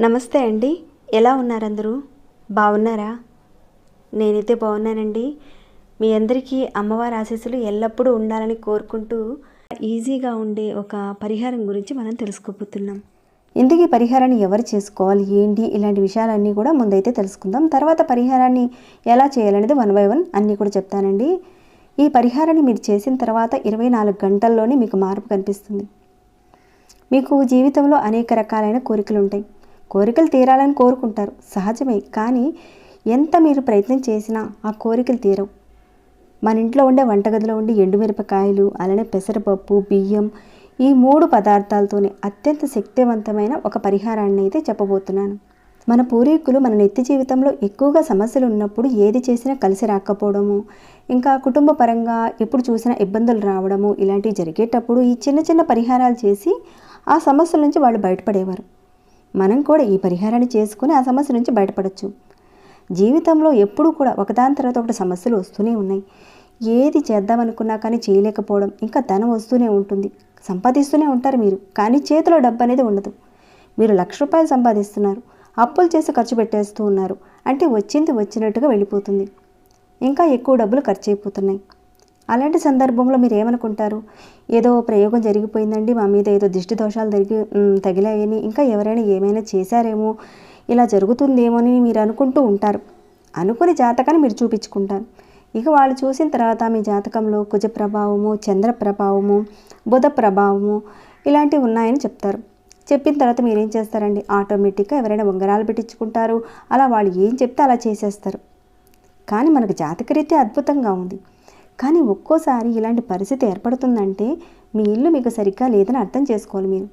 నమస్తే అండి, ఎలా ఉన్నారు అందరూ? బాగున్నారా? నేనైతే బాగున్నానండి. మీ అందరికీ అమ్మవారి ఆశీస్సులు ఎల్లప్పుడూ ఉండాలని కోరుకుంటూ ఈజీగా ఉండే ఒక పరిహారం గురించి మనం తెలుసుకోబోతున్నాం. ఇందుకు ఈ పరిహారాన్ని ఎవరు చేసుకోవాలి, ఏంటి, ఇలాంటి విషయాలన్నీ కూడా ముందైతే తెలుసుకుందాం. తర్వాత పరిహారాన్ని ఎలా చేయాలనేది 1 by 1 అన్నీ కూడా చెప్తానండి. ఈ పరిహారాన్ని మీరు చేసిన తర్వాత 24 గంటల్లోనే మీకు మార్పు కనిపిస్తుంది. మీకు జీవితంలో అనేక రకాలైన కోరికలు ఉంటాయి. కోరికలు తీరాలని కోరుకుంటారు, సహజమే. కానీ ఎంత మీరు ప్రయత్నం చేసినా ఆ కోరికలు తీరవు. మన ఇంట్లో ఉండే వంటగదిలో ఉండే ఎండుమిరపకాయలు, అలానే పెసరపప్పు, బియ్యం, ఈ 3 పదార్థాలతోనే అత్యంత శక్తివంతమైన ఒక పరిహారాన్ని అయితే చెప్పబోతున్నాను. మన పూర్వీకులు మన నిత్య జీవితంలో ఎక్కువగా సమస్యలు ఉన్నప్పుడు ఏది చేసినా కలిసి రాకపోవడము, ఇంకా కుటుంబ పరంగా ఎప్పుడు చూసినా ఇబ్బందులు రావడము, ఇలాంటివి జరిగేటప్పుడు ఈ చిన్న చిన్న పరిహారాలు చేసి ఆ సమస్యల నుంచి వాళ్ళు బయటపడేవారు. మనం కూడా ఈ పరిహారాన్ని చేసుకుని ఆ సమస్య నుంచి బయటపడవచ్చు. జీవితంలో ఎప్పుడూ కూడా ఒకదాని తర్వాత ఒకటి సమస్యలు వస్తూనే ఉన్నాయి. ఏది చేద్దామనుకున్నా కానీ చేయలేకపోవడం, ఇంకా ధనం వస్తూనే ఉంటుంది, సంపాదిస్తూనే ఉంటారు మీరు, కానీ చేతిలో డబ్బు అనేది ఉండదు. మీరు ₹1,00,000 సంపాదిస్తున్నారు, అప్పులు చేసి ఖర్చు పెట్టేస్తూ ఉన్నారు, అంటే వచ్చింది వచ్చినట్టుగా వెళ్ళిపోతుంది, ఇంకా ఎక్కువ డబ్బులు ఖర్చు అయిపోతున్నాయి. అలాంటి సందర్భంలో మీరు ఏమనుకుంటారు? ఏదో ప్రయోగం జరిగిపోయిందండి, మా మీద ఏదో దిష్టి దోషాలు తగిలాయని, ఇంకా ఎవరైనా ఏమైనా చేశారేమో, ఇలా జరుగుతుందేమో అని మీరు అనుకుంటూ ఉంటారు. అనుకుని జాతకాన్ని మీరు చూపించుకుంటారు. ఇక వాళ్ళు చూసిన తర్వాత మీ జాతకంలో కుజ ప్రభావము, చంద్ర ప్రభావము, బుధ ప్రభావము ఇలాంటివి ఉన్నాయని చెప్తారు. చెప్పిన తర్వాత మీరేం చేస్తారండి? ఆటోమేటిక్గా ఎవరైనా ఉంగరాలు పెట్టించుకుంటారు. అలా వాళ్ళు ఏం చెప్తే అలా చేసేస్తారు. కానీ మనకు జాతకరీత్యా అద్భుతంగా ఉంది. కానీ ఒక్కోసారి ఇలాంటి పరిస్థితి ఏర్పడుతుందంటే మీ ఇల్లు మీకు సరిగ్గా లేదని అర్థం చేసుకోవాలి మీరు.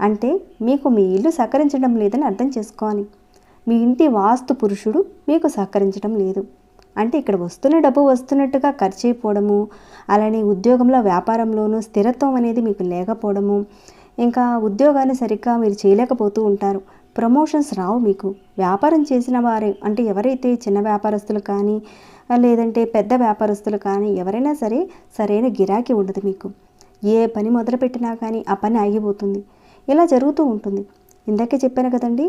అంటే మీకు మీ ఇల్లు సహకరించడం లేదని అర్థం చేసుకోవాలి. మీ ఇంటి వాస్తు పురుషుడు మీకు సహకరించడం లేదు. అంటే ఇక్కడ వస్తున్న డబ్బు వస్తున్నట్టుగా ఖర్చు అయిపోవడము, అలానే ఉద్యోగంలో వ్యాపారంలోనూ స్థిరత్వం అనేది మీకు లేకపోవడము, ఇంకా ఉద్యోగాన్ని సరిగ్గా మీరు చేయలేకపోతూ ఉంటారు. ప్రమోషన్స్ రావు మీకు. వ్యాపారం చేసిన వారే, అంటే ఎవరైతే చిన్న వ్యాపారస్తులు కానీ లేదంటే పెద్ద వ్యాపారస్తులు కానీ ఎవరైనా సరే సరైన గిరాకీ ఉండదు మీకు. ఏ పని మొదలుపెట్టినా కానీ ఆ పని ఆగిపోతుంది. ఇలా జరుగుతూ ఉంటుంది. ఇందాకే చెప్పాను కదండి,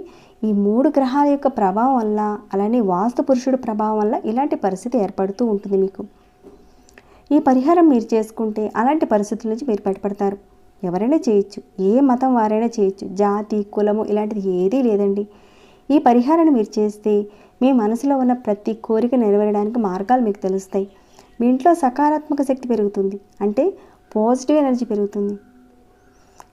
ఈ 3 గ్రహాల యొక్క ప్రభావం వల్ల, అలానే వాస్తు పురుషుడు ప్రభావం వల్ల ఇలాంటి పరిస్థితి ఏర్పడుతూ ఉంటుంది మీకు. ఈ పరిహారం మీరు చేసుకుంటే అలాంటి పరిస్థితుల నుంచి మీరు బయటపడతారు. ఎవరైనా చేయొచ్చు, ఏ మతం వారైనా చేయొచ్చు, జాతి కులము ఇలాంటిది ఏదీ లేదండి. ఈ పరిహారాన్ని మీరు చేస్తే మీ మనసులో ఉన్న ప్రతి కోరిక నెరవేరడానికి మార్గాలు మీకు తెలుస్తాయి. మీ ఇంట్లో సకారాత్మక శక్తి పెరుగుతుంది, అంటే పాజిటివ్ ఎనర్జీ పెరుగుతుంది.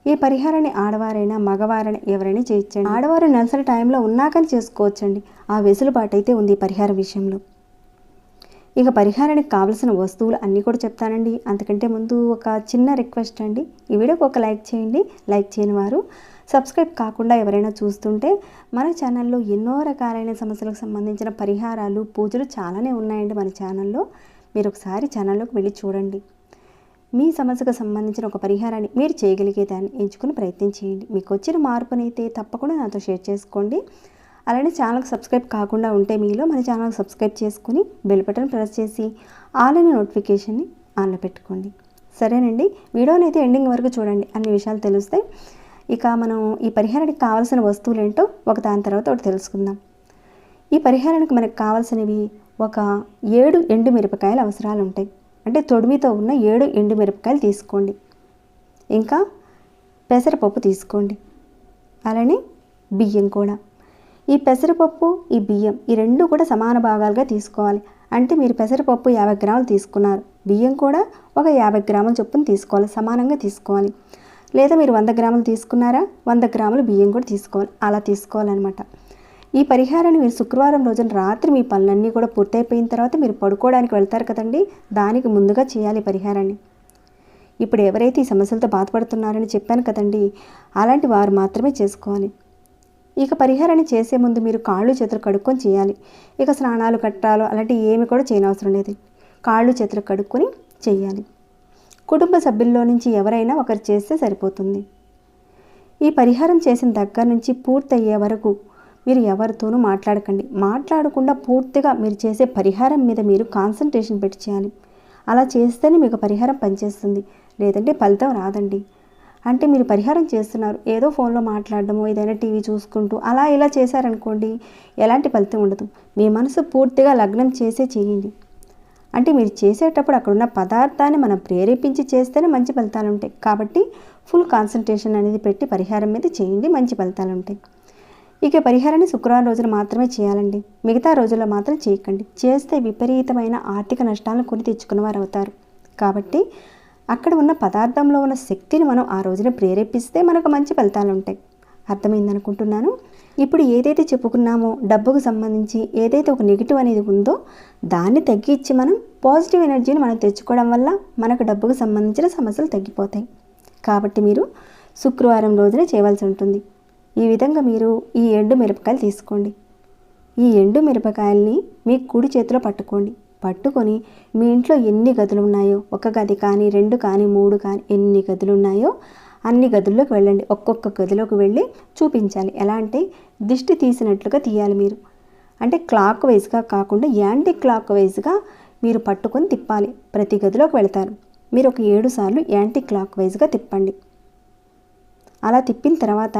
ఈ పరిహారాన్ని ఆడవారైనా మగవారైనా ఎవరైనా చేయొచ్చండి. ఆడవారు నెలసరి టైంలో ఉన్నాకని చేసుకోవచ్చండి. ఆ వెసులుబాటు అయితే ఉంది ఈ పరిహార విషయంలో. ఇక పరిహారానికి కావలసిన వస్తువులు అన్నీ కూడా చెప్తానండి. అంతకంటే ముందు ఒక చిన్న రిక్వెస్ట్ అండి, ఈ వీడియోకి ఒక లైక్ చేయండి. లైక్ చేయని వారు సబ్స్క్రైబ్ కాకుండా ఎవరైనా చూస్తుంటే మన ఛానల్లో ఎన్నో రకాలైన సమస్యలకు సంబంధించిన పరిహారాలు, పూజలు చాలానే ఉన్నాయండి మన ఛానల్లో. మీరు ఒకసారి ఛానల్లోకి వెళ్ళి చూడండి. మీ సమస్యకు సంబంధించిన ఒక పరిహారాన్ని మీరు చేయగలిగేదాన్ని ఎంచుకుని ప్రయత్నం చేయండి. మీకు వచ్చిన మార్పునైతే తప్పకుండా నాతో షేర్ చేసుకోండి. అలానే ఛానల్కి సబ్స్క్రైబ్ కాకుండా ఉంటే మీలో మన ఛానల్కి సబ్స్క్రైబ్ చేసుకుని బెల్ బటన్ ప్రెస్ చేసి ఆల్ అనే నోటిఫికేషన్ని ఆన్లో పెట్టుకోండి. సరేనండి, వీడియోని అయితే ఎండింగ్ వరకు చూడండి, అన్ని విషయాలు తెలుస్తాయి. ఇక మనం ఈ పరిహారానికి కావాల్సిన వస్తువులు ఏంటో ఒక దాని తర్వాత ఒకటి తెలుసుకుందాం. ఈ పరిహారానికి మనకు కావాల్సినవి ఒక 7 ఎండుమిరపకాయలు అవసరాలు ఉంటాయి. అంటే తొడిమితో ఉన్న 7 ఎండుమిరపకాయలు తీసుకోండి. ఇంకా పెసరపప్పు తీసుకోండి, అలానే బియ్యం కూడా. ఈ పెసరపప్పు, ఈ బియ్యం ఈ 2 కూడా సమాన భాగాలుగా తీసుకోవాలి. అంటే మీరు పెసరపప్పు 50 గ్రాములు తీసుకున్నారు, బియ్యం కూడా ఒక 50 గ్రాముల చొప్పున తీసుకోవాలి, సమానంగా తీసుకోవాలి. లేదా మీరు 100 గ్రాములు తీసుకున్నారా, 100 గ్రాములు బియ్యం కూడా తీసుకోవాలి, అలా తీసుకోవాలన్నమాట. ఈ పరిహారాన్ని మీరు శుక్రవారం రోజున రాత్రి మీ పనులన్నీ కూడా పూర్తయిపోయిన తర్వాత మీరు పడుకోవడానికి వెళ్తారు కదండి, దానికి ముందుగా చేయాలి పరిహారాన్ని. ఇప్పుడు ఎవరైతే ఈ సమస్యలతో బాధపడుతున్నారని చెప్పాను కదండి, అలాంటి వారు మాత్రమే చేసుకోవాలి. ఇక పరిహారాన్ని చేసే ముందు మీరు కాళ్ళు చేతులు కడుక్కొని చేయాలి. ఇక స్నానాలు కట్టాలు అలాంటివి ఏమి కూడా చేయనవసరం లేదు. కాళ్ళు చేతులు కడుక్కొని చేయాలి. కుటుంబ సభ్యుల్లో నుంచి ఎవరైనా ఒకరు చేస్తే సరిపోతుంది. ఈ పరిహారం చేసిన దగ్గర నుంచి పూర్తయ్యే వరకు మీరు ఎవరితోనూ మాట్లాడకండి. మాట్లాడకుండా పూర్తిగా మీరు చేసే పరిహారం మీద మీరు కాన్సన్ట్రేషన్ పెట్టి చేయాలి. అలా చేస్తేనే మీకు పరిహారం పనిచేస్తుంది, లేదంటే ఫలితం రాదండి. అంటే మీరు పరిహారం చేస్తున్నారు, ఏదో ఫోన్లో మాట్లాడడము, ఏదైనా టీవీ చూసుకుంటూ అలా ఇలా చేశారనుకోండి, ఎలాంటి ఫలితం ఉండదు. మీ మనసు పూర్తిగా లగ్నం చేసే చేయండి. అంటే మీరు చేసేటప్పుడు అక్కడున్న పదార్థాన్ని మనం ప్రేరేపించి చేస్తేనే మంచి ఫలితాలు ఉంటాయి. కాబట్టి ఫుల్ కాన్సన్ట్రేషన్ అనేది పెట్టి పరిహారం మీద చేయండి, మంచి ఫలితాలు ఉంటాయి. ఇక పరిహారాన్ని శుక్రవారం రోజున మాత్రమే చేయాలండి, మిగతా రోజుల్లో మాత్రం చేయకండి. చేస్తే విపరీతమైన ఆర్థిక నష్టాలను కొని తెచ్చుకున్నవారు అవుతారు. కాబట్టి అక్కడ ఉన్న పదార్థంలో ఉన్న శక్తిని మనం ఆ రోజున ప్రేరేపిస్తే మనకు మంచి ఫలితాలు ఉంటాయి. అర్థమైందనుకుంటున్నాను. ఇప్పుడు ఏదైతే చెప్పుకున్నామో డబ్బుకు సంబంధించి ఏదైతే ఒక నెగిటివ్ అనేది ఉందో దాన్ని తగ్గించి మనం పాజిటివ్ ఎనర్జీని మనం తెచ్చుకోవడం వల్ల మనకు డబ్బుకు సంబంధించిన సమస్యలు తగ్గిపోతాయి. కాబట్టి మీరు శుక్రవారం రోజునే చేయవలసి ఉంటుంది. ఈ విధంగా మీరు ఈ ఎండు మిరపకాయలు తీసుకోండి. ఈ ఎండు మిరపకాయల్ని మీ కుడి చేతిలో పట్టుకోండి. పట్టుకొని మీ ఇంట్లో ఎన్ని గదులు ఉన్నాయో, ఒక గది కానీ 2 కానీ 3 కానీ ఎన్ని గదులు ఉన్నాయో అన్ని గదుల్లోకి వెళ్ళండి. ఒక్కొక్క గదిలోకి వెళ్ళి చూపించాలి. ఎలా అంటే దిష్టి తీసినట్లుగా తీయాలి మీరు. అంటే క్లాక్ వైజ్గా కాకుండా యాంటీ క్లాక్ వైజ్గా మీరు పట్టుకొని తిప్పాలి. ప్రతి గదిలోకి వెళ్తారు. మీరు ఒక 7 సార్లు యాంటీ క్లాక్ వైజ్గా తిప్పండి. అలా తిప్పిన తర్వాత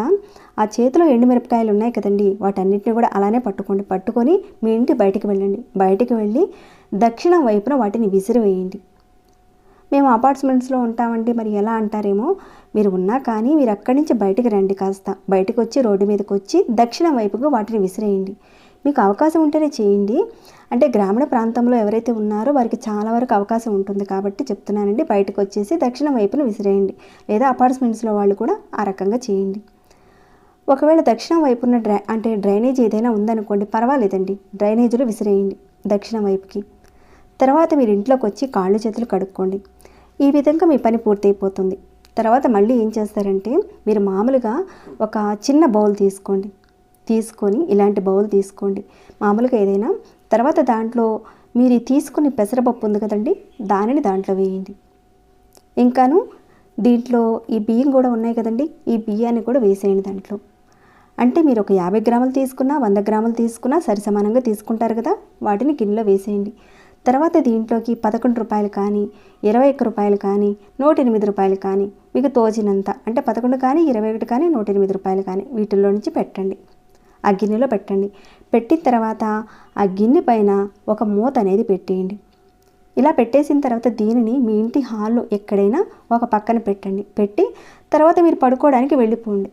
ఆ చేతిలో ఎండుమిరపకాయలు ఉన్నాయి కదండి, వాటన్నిటిని కూడా అలానే పట్టుకొని మీ ఇంటి బయటికి వెళ్ళండి. బయటికి వెళ్ళి దక్షిణం వైపున వాటిని విసిరివేయండి. మేము అపార్ట్మెంట్స్లో ఉంటామండి, మరి ఎలా అంటారేమో, మీరు ఉన్నా కానీ మీరు అక్కడి నుంచి బయటికి రండి. కాస్త బయటకు వచ్చి రోడ్డు మీదకి వచ్చి దక్షిణం వైపుకు వాటిని విసిరేయండి. మీకు అవకాశం ఉంటేనే చేయండి. అంటే గ్రామీణ ప్రాంతంలో ఎవరైతే ఉన్నారో వారికి చాలా వరకు అవకాశం ఉంటుంది కాబట్టి చెప్తున్నానండి. బయటకు వచ్చేసి దక్షిణం వైపున విసిరేయండి. లేదా అపార్ట్మెంట్స్లో వాళ్ళు కూడా ఆ రకంగా చేయండి. ఒకవేళ దక్షిణం వైపున డ్రైనేజ్ ఏదైనా ఉందనుకోండి, పర్వాలేదండి, డ్రైనేజీలో విసిరేయండి దక్షిణం వైపుకి. తర్వాత మీరు ఇంట్లోకి వచ్చి కాళ్ళు చేతులు కడుక్కోండి. ఈ విధంగా మీ పని పూర్తయిపోతుంది. తర్వాత మళ్ళీ ఏం చేస్తారంటే, మీరు మామూలుగా ఒక చిన్న బౌల్ తీసుకొని ఇలాంటి బౌల్ తీసుకోండి, మామూలుగా ఏదైనా. తర్వాత దాంట్లో మీరు తీసుకుని పెసరపప్పు ఉంది కదండి, దానిని దాంట్లో వేయండి. ఇంకాను దీంట్లో ఈ బియ్యం కూడా ఉన్నాయి కదండి, ఈ బియ్యాన్ని కూడా వేసేయండి దాంట్లో. అంటే మీరు ఒక 50 గ్రాములు తీసుకున్నా 100 గ్రాములు తీసుకున్నా సరి సమానంగా తీసుకుంటారు కదా, వాటిని గిన్నెలో వేసేయండి. తర్వాత దీంట్లోకి 11 రూపాయలు కానీ 21 రూపాయలు కానీ 108 రూపాయలు కానీ మీకు తోచినంత, అంటే 11 కానీ 21 కానీ 108 రూపాయలు కానీ వీటిల్లో నుంచి పెట్టండి. ఆ గిన్నెలో పెట్టండి. పెట్టిన తర్వాత ఆ గిన్నె పైన ఒక మూత అనేది పెట్టేయండి. ఇలా పెట్టేసిన తర్వాత దీనిని మీ ఇంటి హాల్లో ఎక్కడైనా ఒక పక్కన పెట్టండి. పెట్టి తర్వాత మీరు పడుకోవడానికి వెళ్ళిపోండి.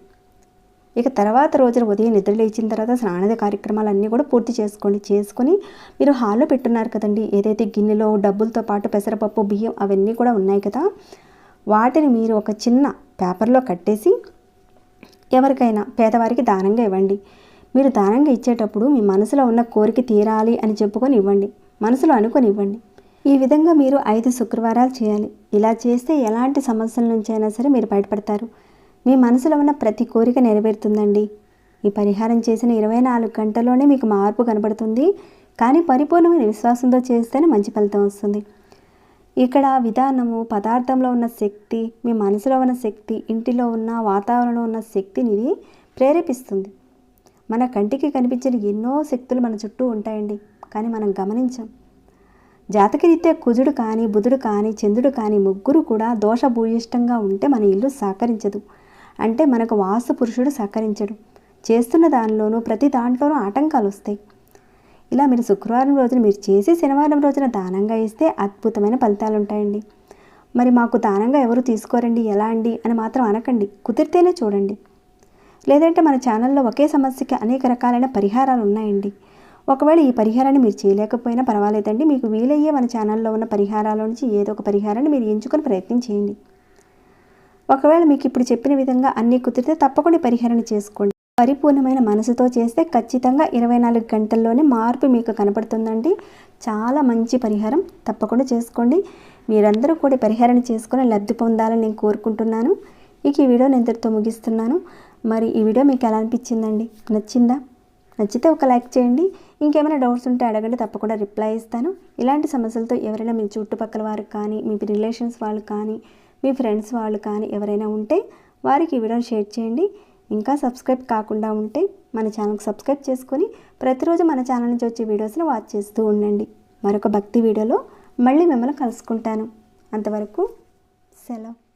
ఇక తర్వాత రోజున ఉదయం నిద్ర లేచిన తర్వాత స్నానాది కార్యక్రమాలన్నీ కూడా పూర్తి చేసుకొని మీరు హాల్లో పెట్టున్నారు కదండి, ఏదైతే గిన్నెలో డబ్బులతో పాటు పెసరపప్పు బియ్యం అవన్నీ కూడా ఉన్నాయి కదా, వాటిని మీరు ఒక చిన్న పేపర్లో కట్టేసి ఎవరికైనా పేదవారికి దానంగా ఇవ్వండి. మీరు దానంగా ఇచ్చేటప్పుడు మీ మనసులో ఉన్న కోరిక తీరాలి అని చెప్పుకొని ఇవ్వండి, మనసులో అనుకొని ఇవ్వండి. ఈ విధంగా మీరు 5 శుక్రవారాలు చేయాలి. ఇలా చేస్తే ఎలాంటి సమస్యల నుంచి అయినా సరే మీరు బయటపడతారు. మీ మనసులో ఉన్న ప్రతి కోరిక నెరవేరుతుందండి. ఈ పరిహారం చేసిన 24 గంటల్లోనే మీకు మార్పు కనబడుతుంది. కానీ పరిపూర్ణమైన విశ్వాసంతో చేస్తేనే మంచి ఫలితం వస్తుంది. ఇక్కడ విధానము, పదార్థంలో ఉన్న శక్తి, మీ మనసులో ఉన్న శక్తి, ఇంటిలో ఉన్న వాతావరణంలో ఉన్న శక్తిని ఇది ప్రేరేపిస్తుంది. మన కంటికి కనిపించిన ఎన్నో శక్తులు మన చుట్టూ ఉంటాయండి, కానీ మనం గమనించం. జాతకరీత్యా కుజుడు కానీ బుధుడు కానీ చంద్రుడు కానీ ముగ్గురు కూడా దోషభూయిష్టంగా ఉంటే మన ఇల్లు సహకరించదు. అంటే మనకు వాస్తు పురుషుడు సహకరించడు. చేస్తున్న దానిలోనూ ప్రతి దాంట్లోనూ ఆటంకాలు వస్తాయి. ఇలా మీరు శుక్రవారం రోజున మీరు చేసి శనివారం రోజున దానంగా ఇస్తే అద్భుతమైన ఫలితాలు ఉంటాయండి. మరి మాకు దానంగా ఎవరు తీసుకోరండి, ఎలా అండి అని మాత్రం అనకండి. కుదిరితేనే చూడండి. లేదంటే మన ఛానల్లో ఒకే సమస్యకి అనేక రకాలైన పరిహారాలు ఉన్నాయండి. ఒకవేళ ఈ పరిహారాన్ని మీరు చేయలేకపోయినా పర్వాలేదండి, మీకు వీలయ్యే మన ఛానల్లో ఉన్న పరిహారాల నుంచి ఏదో ఒక పరిహారాన్ని మీరు ఎంచుకొని ప్రయత్నం చేయండి. ఒకవేళ మీకు ఇప్పుడు చెప్పిన విధంగా అన్నీ కుదిరితే తప్పకుండా పరిహారాన్ని చేసుకోండి. పరిపూర్ణమైన మనసుతో చేస్తే ఖచ్చితంగా 24 గంటల్లోనే మార్పు మీకు కనపడుతుందండి. చాలా మంచి పరిహారం, తప్పకుండా చేసుకోండి. మీరందరూ కూడా పరిహారాన్ని చేసుకొని లబ్ధి పొందాలని నేను కోరుకుంటున్నాను. ఇక ఈ వీడియో నేను ఇంతటితో ముగిస్తున్నాను. మరి ఈ వీడియో మీకు ఎలా అనిపించిందండి? నచ్చిందా? నచ్చితే ఒక లైక్ చేయండి. ఇంకేమైనా డౌట్స్ ఉంటే అడగండి, తప్పకుండా రిప్లై ఇస్తాను. ఇలాంటి సమస్యలతో ఎవరైనా మీ చుట్టుపక్కల వారు కానీ, మీ రిలేషన్స్ వాళ్ళు కానీ, మీ ఫ్రెండ్స్ వాళ్ళు కానీ ఎవరైనా ఉంటే వారికి ఈ వీడియోని షేర్ చేయండి. ఇంకా సబ్స్క్రైబ్ కాకుండా ఉంటే మన ఛానల్కి సబ్స్క్రైబ్ చేసుకొని ప్రతిరోజు మన ఛానల్ నుంచి వచ్చే వీడియోస్ని వాచ్ చేస్తూ ఉండండి. మరొక భక్తి వీడియోలో మళ్ళీ మిమ్మల్ని కలుసుకుంటాను. అంతవరకు సెలవు.